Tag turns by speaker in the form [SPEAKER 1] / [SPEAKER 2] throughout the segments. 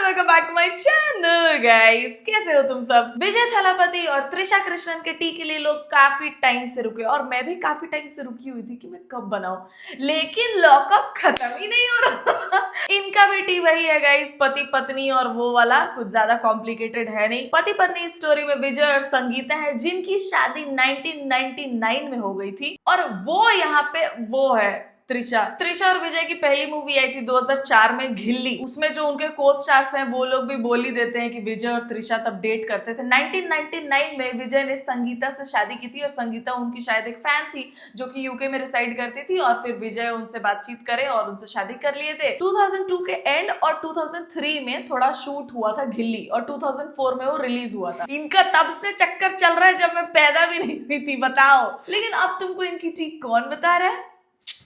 [SPEAKER 1] Welcome back to my channel guys. कैसे हो तुम सब? विजय थालापति और त्रिशा कृष्णन के टी के लिए लोग काफी टाइम से रुके और मैं भी काफी टाइम से रुकी हुई थी कि मैं कब बनाऊं, लेकिन लॉकअप खत्म ही नहीं हो रहा। इनका भी टी वही है गाइस, पति पत्नी, और वो वाला कुछ ज्यादा कॉम्प्लिकेटेड है नहीं। पति पत्नी स्टोरी में विजय और संगीता है जिनकी शादी 1999 में हो गई थी, और वो यहाँ पे वो है त्रिशा और विजय की पहली मूवी आई थी 2004 में, घिल्ली। उसमें जो उनके को स्टार्स हैं वो लोग भी बोल ही देते हैं कि विजय और त्रिशा तब डेट करते थे। 1999 में विजय ने संगीता से शादी की थी और संगीता उनकी शायद एक फैन थी जो कि यूके में रिसाइड करती थी, और फिर विजय उनसे बातचीत करे और उनसे शादी कर लिए थे। 2002 के एंड और 2003 में थोड़ा शूट हुआ था घिल्ली, और 2004 में वो रिलीज हुआ था। इनका तब से चक्कर चल रहा है जब मैं पैदा भी नहीं हुई थी, बताओ। लेकिन अब तुमको इनकी चीज कौन बता रहा है?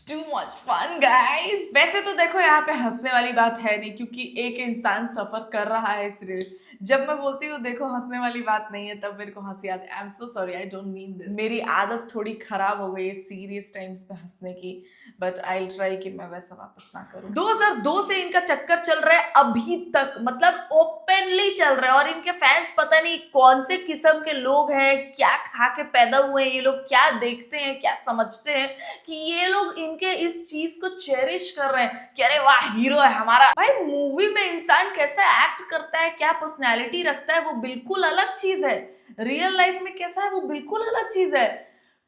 [SPEAKER 1] Too much fun guys। वैसे तो देखो यहाँ पे हंसने वाली बात है नहीं, क्योंकि एक इंसान सफर कर रहा है इस जब मैं बोलती हूँ देखो हंसने वाली बात नहीं है, तब मेरे को हंसी आती है। I am so sorry, I don't mean this. मेरी आदत थोड़ी खराब हो गई है सीरियस टाइम्स पे हंसने की, बट आई विल ट्राई कि मैं वैसा वापस ना करूं। 2002 से इनका चक्कर चल रहा है अभी तक, मतलब ओपनली चल रहा है। और इनके फैंस पता नहीं कौन से किस्म के लोग हैं, क्या खा के पैदा हुए हैं ये लोग, क्या देखते हैं, क्या समझते हैं कि ये लोग इनके इस चीज को चेरिश कर रहे हैं कि अरे वाह हीरो है हमारा। भाई मूवी में इंसान कैसा एक्ट करता है, क्या पर्सनैलिटी रखता है, वो बिल्कुल अलग चीज है। रियल लाइफ में कैसा है वो बिल्कुल अलग चीज है।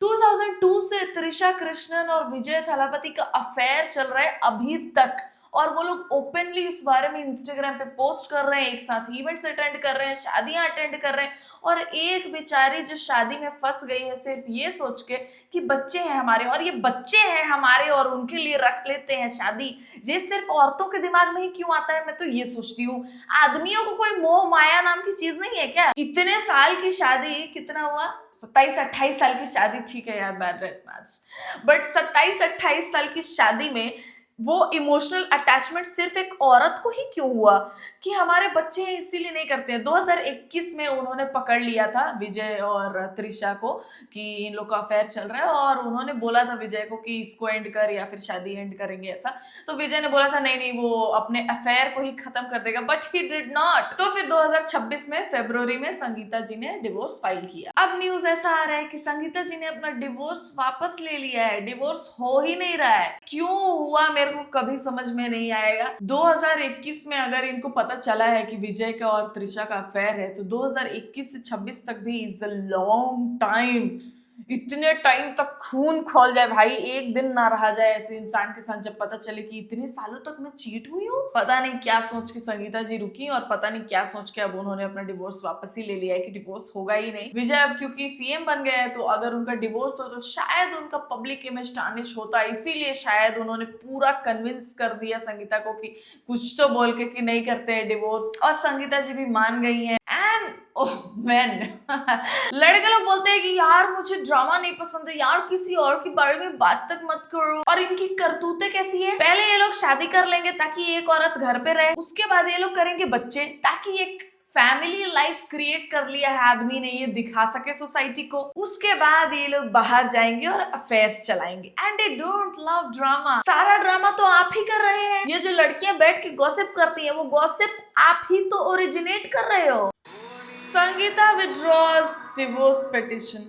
[SPEAKER 1] 2002 से त्रिशा कृष्णन और विजय थालापति का अफेयर चल रहा है अभी तक, और वो लोग ओपनली इस बारे में इंस्टाग्राम पे पोस्ट कर रहे हैं, एक साथ इवेंट्स अटेंड कर रहे हैं, शादियां अटेंड कर रहे हैं। और एक बेचारी जो शादी में फंस गई है सिर्फ ये सोच के कि बच्चे हैं हमारे, और ये बच्चे हैं हमारे और उनके लिए रख लेते हैं शादी। ये सिर्फ औरतों के दिमाग में ही क्यों आता है, मैं तो ये सोचती हूँ। आदमियों को कोई मोह माया नाम की चीज नहीं है क्या? इतने साल की शादी, कितना हुआ, 27-28 साल की शादी, ठीक है यार बैड रेट मैथ्स, बट 27-28 साल की शादी में वो इमोशनल अटैचमेंट सिर्फ एक औरत को ही क्यों हुआ कि हमारे बच्चे हैं इसीलिए नहीं करते हैं। 2021 में उन्होंने पकड़ लिया था विजय और त्रिशा को कि इन लोग का अफेयर चल रहा है, और उन्होंने बोला था विजय को कि इसको एंड कर या फिर शादी एंड करेंगे ऐसा। तो विजय ने बोला था नहीं नहीं वो अपने अफेयर को ही खत्म कर देगा, बट ही डिड नॉट। तो फिर 2026 में फरवरी में संगीता जी ने डिवोर्स फाइल किया। अब न्यूज ऐसा आ रहा है कि संगीता जी ने अपना डिवोर्स वापस ले लिया है। डिवोर्स हो ही नहीं रहा है, क्यों हुआ मेरे को कभी समझ में नहीं आएगा। 2021 में अगर इनको पता चला है कि विजय का और त्रिशा का अफेयर है, तो 2021 से 26 तक भी इज अ लॉन्ग टाइम। इतने टाइम तक खून खोल जाए भाई, एक दिन ना रहा जाए ऐसे इंसान के साथ जब पता चले कि इतने सालों तक मैं चीट हुई हूँ। पता नहीं क्या सोच के संगीता जी रुकी, और पता नहीं क्या सोच के अब उन्होंने अपना डिवोर्स वापस ही ले लिया है कि डिवोर्स होगा ही नहीं। विजय अब क्योंकि सीएम बन गए हैं, तो अगर उनका डिवोर्स हो तो शायद उनका पब्लिक इमेज टार्निश होता, इसीलिए शायद उन्होंने पूरा कन्विंस कर दिया संगीता को कि कुछ तो बोल के कि नहीं करते हैं डिवोर्स, और संगीता जी भी मान गई हैं। एंड ओह मैन लड़के लोग बोलते हैं कि यार मुझे ड्रामा नहीं पसंद है यार, किसी और के बारे में बात तक मत करो। और इनकी करतूतें कैसी है, पहले ये लोग शादी कर लेंगे ताकि एक औरत घर पे रहे, उसके बाद ये लोग करेंगे बच्चे ताकि एक फैमिली लाइफ क्रिएट कर लिया है आदमी ने, ये दिखा सके सोसाइटी को। उसके बाद ये लोग बाहर जाएंगे और अफेयर्स चलाएंगे। And they don't love drama. सारा ड्रामा तो आप ही कर रहे हैं। ये जो लड़कियां बैठ के गॉसिप करती हैं, वो गॉसिप आप ही तो ओरिजिनेट कर रहे हो। Sangeeta withdraws divorce petition।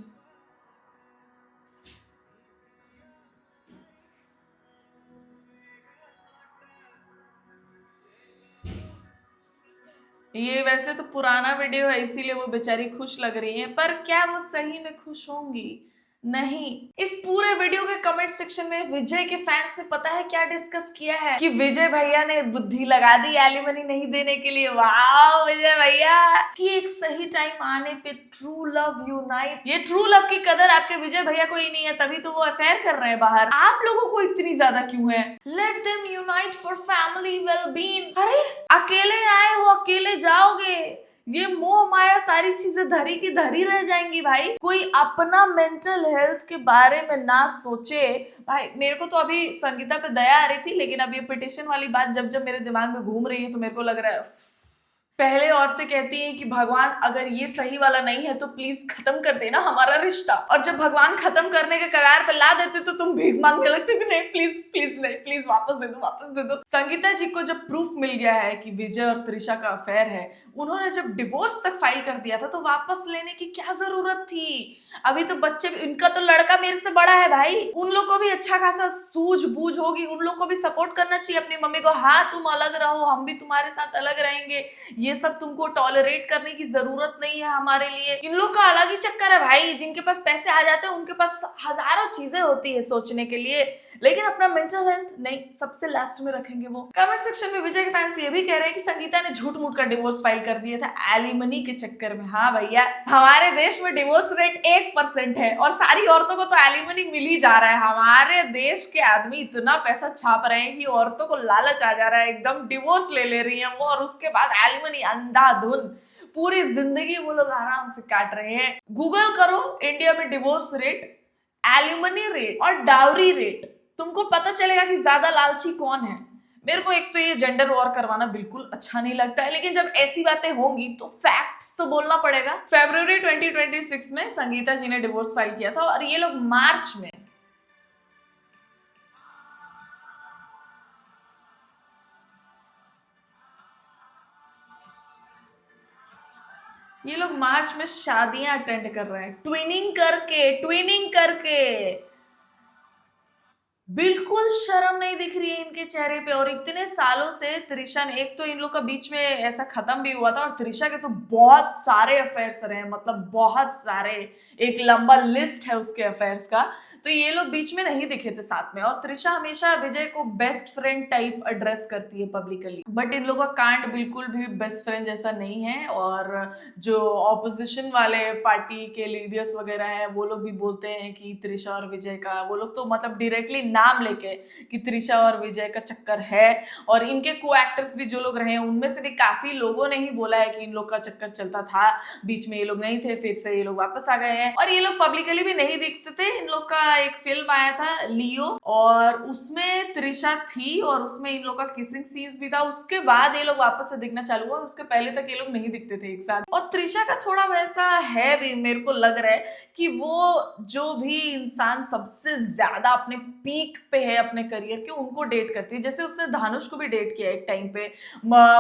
[SPEAKER 1] ये वैसे तो पुराना वीडियो है इसीलिए वो बेचारी खुश लग रही है, पर क्या वो सही में खुश होंगी? नहीं। इस पूरे वीडियो के कमेंट सेक्शन में विजय के फैंस ने पता है क्या डिस्कस किया है कि विजय भैया ने बुद्धि लगा दी एलिमनी नहीं देने के लिए। वाह विजय भैया, कि एक सही टाइम आने पे ट्रू लव यूनाइट। ये ट्रू लव की कदर आपके विजय भैया को ही नहीं है, तभी तो वो अफेयर कर रहे हैं बाहर। आप लोगों को इतनी ज्यादा क्यों है? Let them unite for family wellbeing. अरे अकेले आए हो अकेले जाओगे, ये मोह माया सारी चीजें धरी की धरी रह जाएंगी भाई। कोई अपना मेंटल हेल्थ के बारे में ना सोचे भाई। मेरे को तो अभी संगीता पे दया आ रही थी, लेकिन अब ये पिटिशन वाली बात जब जब मेरे दिमाग में घूम रही है तो मेरे को लग रहा है पहले औरतें कहती हैं कि भगवान अगर ये सही वाला नहीं है तो प्लीज खत्म कर देना हमारा रिश्ता, और जब भगवान खत्म करने के कगार पे ला देते तो तुम भीख मांगने लगते कि नहीं प्लीज प्लीज नहीं, प्लीज वापस दे दो, वापस दे दो। संगीता जी को जब प्रूफ मिल गया है कि विजय और त्रिशा का अफेयर है, उन्होंने जब डिवोर्स तक फाइल कर दिया था तो वापस लेने की क्या जरूरत थी? अभी तो बच्चे, इनका तो लड़का मेरे से बड़ा है भाई, उन लोग को भी अच्छा खासा सूझबूझ होगी, उन लोग को भी सपोर्ट करना चाहिए अपनी मम्मी को। हाँ तुम अलग रहो, हम भी तुम्हारे साथ अलग रहेंगे, ये सब तुमको टॉलरेट करने की जरूरत नहीं है हमारे लिए। इन लोग का अलग ही चक्कर है भाई, जिनके पास पैसे आ जाते हैं उनके पास हजारों चीजें होती है सोचने के लिए, लेकिन अपना मेंटल हेल्थ नहीं, सबसे लास्ट में रखेंगे वो। कमेंट सेक्शन में विजय के फैंस ये भी कह रहे हैं कि संगीता ने झूठ मूठ का डिवोर्स फाइल कर दिया था एलिमनी के चक्कर में। हाँ भैया, हमारे देश में डिवोर्स रेट 1% है और सारी औरतों को तो एलिमनी मिल ही जा रहा है। हमारे देश के आदमी इतना पैसा छाप रहे हैं कि औरतों को लालच आ जा रहा है, एकदम डिवोर्स ले ले रही है वो, और उसके बाद एलिमनी अंधाधुन पूरी जिंदगी वो लोग आराम से काट रहे हैं। गूगल करो इंडिया में डिवोर्स रेट, एलिमनी रेट और डाउरी रेट, तुमको पता चलेगा कि ज्यादा लालची कौन है। मेरे को एक तो ये जेंडर वॉर करवाना बिल्कुल अच्छा नहीं लगता है, लेकिन जब ऐसी बातें होंगी तो फैक्ट्स तो बोलना पड़ेगा। फरवरी 2026 में संगीता जी ने डिवोर्स फाइल किया था और ये लोग मार्च में शादियां अटेंड कर रहे हैं, ट्विनिंग करके बिल्कुल शर्म नहीं दिख रही है इनके चेहरे पे। और इतने सालों से त्रिशा ने, एक तो इन लोग का बीच में ऐसा खत्म भी हुआ था, और त्रिशा के तो बहुत सारे अफेयर्स रहे, मतलब बहुत सारे, एक लंबा लिस्ट है उसके अफेयर्स का। तो ये लोग बीच में नहीं दिखे थे साथ में, और त्रिशा हमेशा विजय को बेस्ट फ्रेंड टाइप एड्रेस करती है पब्लिकली, बट इन लोगों का कांड बिल्कुल भी बेस्ट फ्रेंड जैसा नहीं है। और जो ऑपोजिशन वाले पार्टी के लीडर्स वगैरह हैं वो लोग भी बोलते हैं कि त्रिशा और विजय का, वो लोग तो मतलब डायरेक्टली नाम लेके कि त्रिशा और विजय का चक्कर है। और इनके को एक्टर्स भी जो लोग रहे हैं उनमें से भी काफी लोगों ने ही बोला है कि इन लोग का चक्कर चलता था, बीच में ये लोग नहीं थे, फिर से ये लोग वापस आ गए हैं। और ये लोग पब्लिकली भी नहीं दिखते थे। इन लोग का एक फिल्म आया था लियो, और उसमें त्रिशा थी और उसमें इन लोग का किसिंग सीन्स भी था, उसके बाद ये लोग वापस से दिखना चालू हुआ, उसके पहले तक ये लोग नहीं दिखते थे एक साथ। और त्रिशा का थोड़ा वैसा है भी, मेरे को लग रहा है कि वो जो भी इंसान सबसे ज्यादा अपने पीक पे है अपने करियर के, उनको डेट करती है। जैसे उसने धानुष को भी डेट किया एक टाइम पे,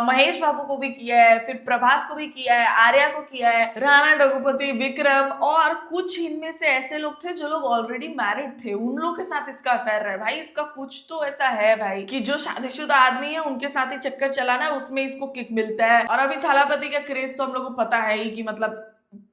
[SPEAKER 1] महेश बाबू को भी किया है, फिर प्रभास को भी किया है, आर्या को किया है, राणा डगुपति, विक्रम, और कुछ इनमें से ऐसे लोग थे जो लोग ऑलरेडी मैरिड थे, उन लोग के साथ इसका अफेयर रहा है। भाई इसका कुछ तो ऐसा है भाई कि जो शादीशुदा आदमी है उनके साथ ही चक्कर चलाना है, उसमें इसको किक मिलता है। और अभी थालापति का क्रेज तो हम लोग को पता है ही कि मतलब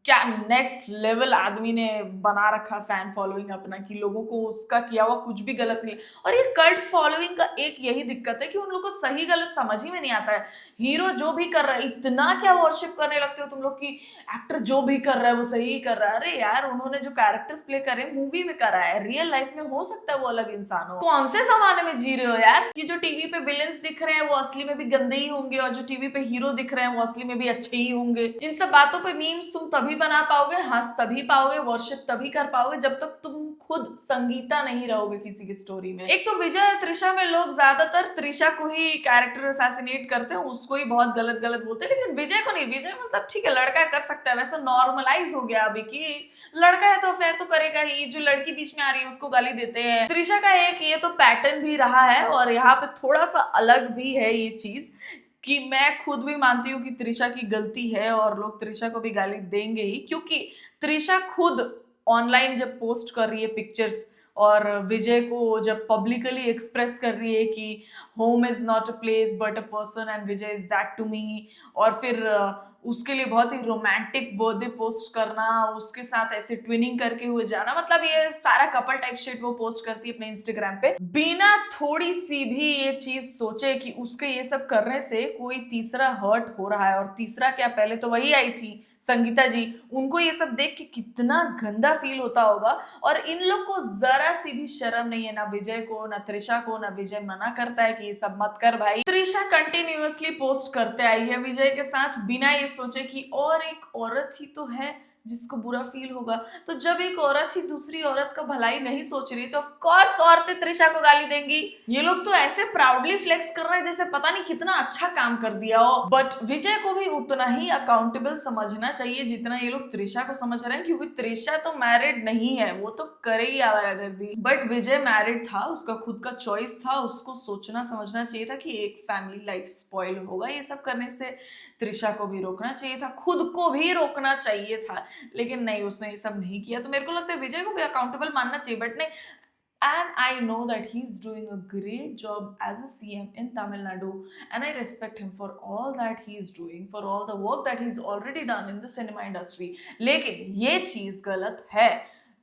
[SPEAKER 1] क्या नेक्स्ट लेवल आदमी ने बना रखा फैन फॉलोइंग अपना, कि लोगों को उसका किया हुआ कुछ भी गलत नहीं। और ये कल्ट फॉलोइंग का एक यही दिक्कत है कि उन लोगों को सही गलत समझ ही में नहीं आता है। हीरो जो भी कर रहा है, इतना क्या वर्शिप करने लगते हो तुम लोग की एक्टर जो भी कर रहा है वो सही ही कर रहा है। अरे यार, उन्होंने जो कैरेक्टर्स प्ले करे मूवी में करा है, रियल लाइफ में हो सकता है वो अलग इंसान हो। कौन से जमाने में जी रहे हो यार कि जो टीवी पे विलेंस दिख रहे हैं वो असली में भी गंदे ही होंगे, और जो टीवी पे हीरो दिख रहे हैं वो असली में भी अच्छे ही होंगे। इन सब बातों पे मीम्स तुम तभी बना पाओगे, हंस तभी पाओगे, वर्शिप तभी कर पाओगे जब तक तुम खुद संगीता नहीं रहोगे किसी की स्टोरी में। एक तो विजय और त्रिशा में लोग ज्यादातर त्रिशा को ही कैरेक्टर असैसिनेट करते हैं, उसको ही बहुत गलत गलत बोलते हैं, लेकिन विजय को नहीं। विजय मतलब ठीक है, लड़का कर सकता है, वैसा नॉर्मलाइज हो गया अभी कि लड़का है तो अफेयर तो करेगा ही, जो लड़की बीच में आ रही है उसको गाली देते हैं। त्रिशा का एक ये तो पैटर्न भी रहा है, और यहाँ पे थोड़ा सा अलग भी है ये चीज कि मैं खुद भी मानती हूँ कि त्रिशा की गलती है और लोग त्रिशा को भी गाली देंगे ही, क्योंकि त्रिशा खुद ऑनलाइन जब पोस्ट कर रही है पिक्चर्स और विजय को जब पब्लिकली एक्सप्रेस कर रही है कि home is not a place but a person and Vijay is that to me, और फिर उसके लिए बहुत ही रोमांटिक बर्थडे पोस्ट करना, उसके साथ ऐसे ट्विनिंग करके हुए जाना, मतलब ये सारा कपल टाइप शिट वो पोस्ट करती है अपने इंस्टाग्राम पे, बिना थोड़ी सी भी ये चीज सोचे कि उसके ये सब करने से कोई तीसरा हर्ट हो रहा है। और तीसरा क्या, पहले तो वही आई थी संगीता जी, उनको ये सब देख के कितना गंदा फील होता होगा। और इन लोग को जरा सी भी शर्म नहीं है, ना विजय को ना त्रिशा को। ना विजय मना करता है कि ये सब मत कर भाई, त्रिशा कंटिन्यूअसली पोस्ट करते आई है विजय के साथ बिना ये सोचे कि और एक औरत ही तो है जिसको बुरा फील होगा। तो जब एक औरत ही दूसरी औरत का भलाई नहीं सोच रही तो ऑफ कोर्स औरतें त्रिशा को गाली देंगी। ये लोग तो ऐसे प्राउडली फ्लेक्स कर रहे हैं जैसे पता नहीं कितना अच्छा काम कर दिया हो। बट विजय को भी उतना ही अकाउंटेबल समझना चाहिए जितना ये लोग त्रिशा को समझ रहे हैं, क्योंकि त्रिशा तो मैरिड नहीं है, वो तो करे ही आवारागर्दी। बट विजय मैरिड था, उसका खुद का चॉइस था, उसको सोचना समझना चाहिए था कि एक फैमिली लाइफ स्पॉइल होगा ये सब करने से। त्रिशा को भी रोकना चाहिए था, खुद को भी रोकना चाहिए था, लेकिन नहीं, उसने ये सब नहीं किया। तो मेरे को लगता है विजय को भी अकाउंटेबल मानना चाहिए, बट नहीं। And I know that he's doing a great job as a CM in Tamil Nadu, and I respect him for all that he's doing, for all the work that he's already done in the cinema industry. लेकिन ये चीज गलत है,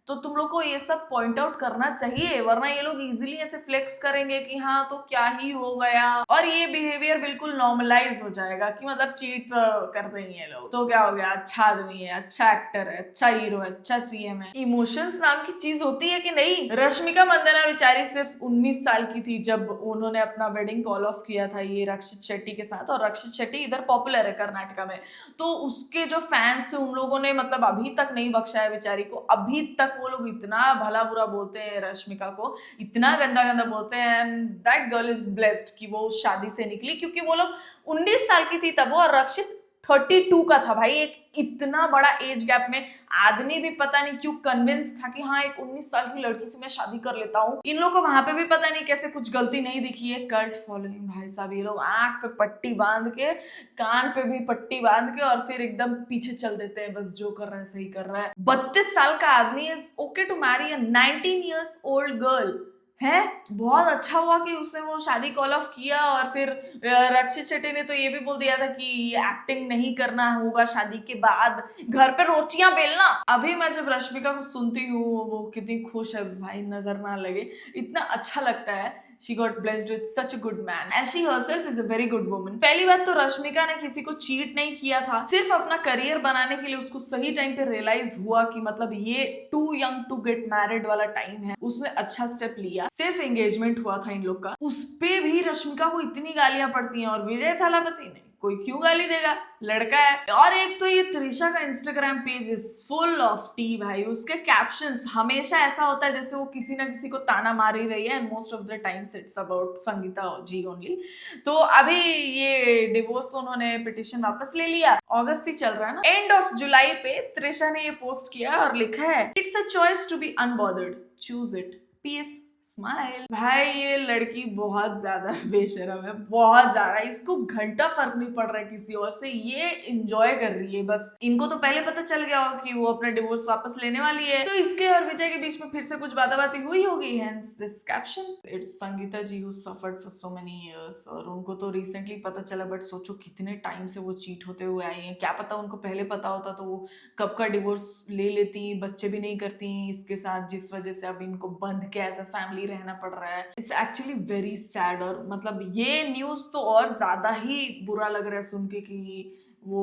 [SPEAKER 1] तो तुम लोग को ये सब पॉइंट आउट करना चाहिए, वरना ये लोग इजीली ऐसे फ्लेक्स करेंगे कि हाँ तो क्या ही हो गया, और ये बिहेवियर बिल्कुल नॉर्मलाइज हो जाएगा कि मतलब चीट कर देंगे लोग तो क्या हो गया, अच्छा आदमी है, अच्छा एक्टर है, अच्छा हीरो है, अच्छा सीएम है। इमोशंस नाम की चीज होती है कि नहीं। रश्मिका मंदाना बेचारी सिर्फ 19 साल की थी जब उन्होंने अपना वेडिंग कॉल ऑफ किया था ये रक्षित शेट्टी के साथ, और रक्षित शेट्टी इधर पॉपुलर है कर्नाटका में, तो उसके जो फैंस थे उन लोगों ने मतलब अभी तक नहीं बख्शा है बेचारी को। अभी तक वो लोग इतना भला बुरा बोलते हैं रश्मिका को, इतना गंदा गंदा बोलते हैं, and that girl is blessed कि वो शादी से निकली, क्योंकि वो लोग 19 साल की थी तब वो, और रक्षित 32 का था भाई। एक इतना बड़ा एज गैप में आदमी भी पता नहीं क्यों कन्विंस था कि हाँ एक 19 साल की लड़की से मैं शादी कर लेता हूँ। इन लोगों को वहां पे भी पता नहीं कैसे कुछ गलती नहीं दिखी है। कल्ट फॉलोइंग भाई साहब, ये लोग आंख पे पट्टी बांध के, कान पे भी पट्टी बांध के, और फिर एकदम पीछे चल देते हैं, बस जो कर रहा है सही कर रहा है। 32 साल का आदमी is okay to marry a 19 years old girl है। बहुत अच्छा हुआ कि उसने वो शादी कॉल ऑफ किया, और फिर रक्षित शेट्टी ने तो ये भी बोल दिया था कि एक्टिंग नहीं करना होगा शादी के बाद, घर पे रोटियां बेलना। अभी मैं जब रश्मिका को सुनती हूँ वो कितनी खुश है भाई, नजर ना लगे, इतना अच्छा लगता है। She got blessed with such a good man and she herself is a very good woman. पहली बात तो रश्मिका ने किसी को चीट नहीं किया था, सिर्फ अपना करियर बनाने के लिए उसको सही टाइम पे रियलाइज हुआ कि मतलब ये too young to get married वाला टाइम है, उसने अच्छा स्टेप लिया। सिर्फ एंगेजमेंट हुआ था इन लोग का, उस पे भी रश्मिका को इतनी गालियां पड़ती हैं, और विजय थालापति ने कोई क्यों गाली देगा, लड़का है। और एक तो ये त्रिशा का Instagram page is full of T भाई, उसके कैप्शंस हमेशा ऐसा होता है जैसे वो किसी ना किसी को ताना मार ही रही है, and most of the times it's about Sangeeta ji only. तो अभी ये डिवोर्स उन्होंने पिटिशन वापस ले लिया, अगस्त ही चल रहा है ना, एंड ऑफ जुलाई पे त्रिशा ने ये पोस्ट किया और लिखा है, it's a choice to be unbothered, choose it, peace, smile. भाई ये लड़की बहुत ज्यादा बेशरम है, बहुत ज्यादा, इसको घंटा फर्क नहीं पड़ रहा है किसी और से, ये एंजॉय कर रही है बस। इनको तो पहले पता चल गया होगा कि वो अपना डिवोर्स वापस लेने वाली है, तो इसके और विजय के बीच में फिर से कुछ बाताबाती हुई होगी, hence this caption. It's Sangeeta ji who suffered for so many years, और उनको तो रिसेंटली पता चला, बट सोचो कितने टाइम से वो चीट होते हुए आई हैं। क्या पता उनको पहले पता होता तो वो कब का डिवोर्स ले लेती, बच्चे भी नहीं करती इसके साथ, जिस वजह से अब इनको बंध के एज अ फैमिली रहना पड़ रहा है। इट्स एक्चुअली वेरी सैड, और मतलब ये न्यूज तो और ज्यादा ही बुरा लग रहा है सुन के कि वो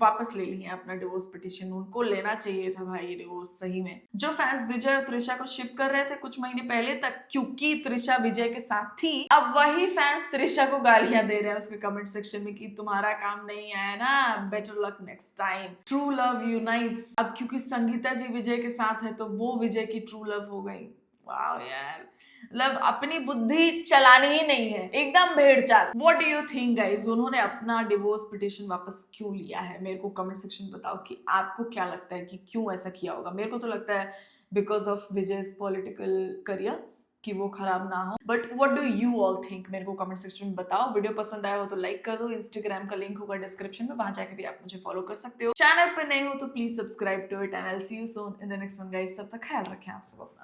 [SPEAKER 1] वापस ले ली है अपना डिवोर्स पिटिशन। उनको लेना चाहिए था भाई डिवोर्स सही में। जो फैंस विजय और त्रिशा को शिप कर रहे थे कुछ महीने पहले तक क्योंकि त्रिशा विजय के साथ थी, अब वही फैंस त्रिशा को गालियां दे रहे हैं उसके कमेंट सेक्शन में कि तुम्हारा काम नहीं आया ना, better luck next time. True love unites, अब क्योंकि संगीता जी विजय के साथ है तो वो विजय की ट्रू लव हो गई। वाह यार, मतलब अपनी बुद्धि चलानी ही नहीं है, एकदम भेड़ चाल। What do you think guys, उन्होंने अपना डिवोर्स पिटिशन वापस क्यों लिया है? मेरे को कमेंट सेक्शन में बताओ कि आपको क्या लगता है कि क्यों ऐसा किया होगा। मेरे को तो लगता है because of Vijay's political career, कि वो खराब ना हो। But what do you all think, मेरे को कमेंट सेक्शन में बताओ। वीडियो पसंद आया हो तो लाइक कर दो, इंस्टाग्राम का लिंक होगा डिस्क्रिप्शन में, वहां जाके भी आप मुझे फॉलो कर सकते हो। चैनल पे नए हो तो please subscribe to it, and I will see you soon in the next one guys. तब तक ख्याल रखें आप सब अपना।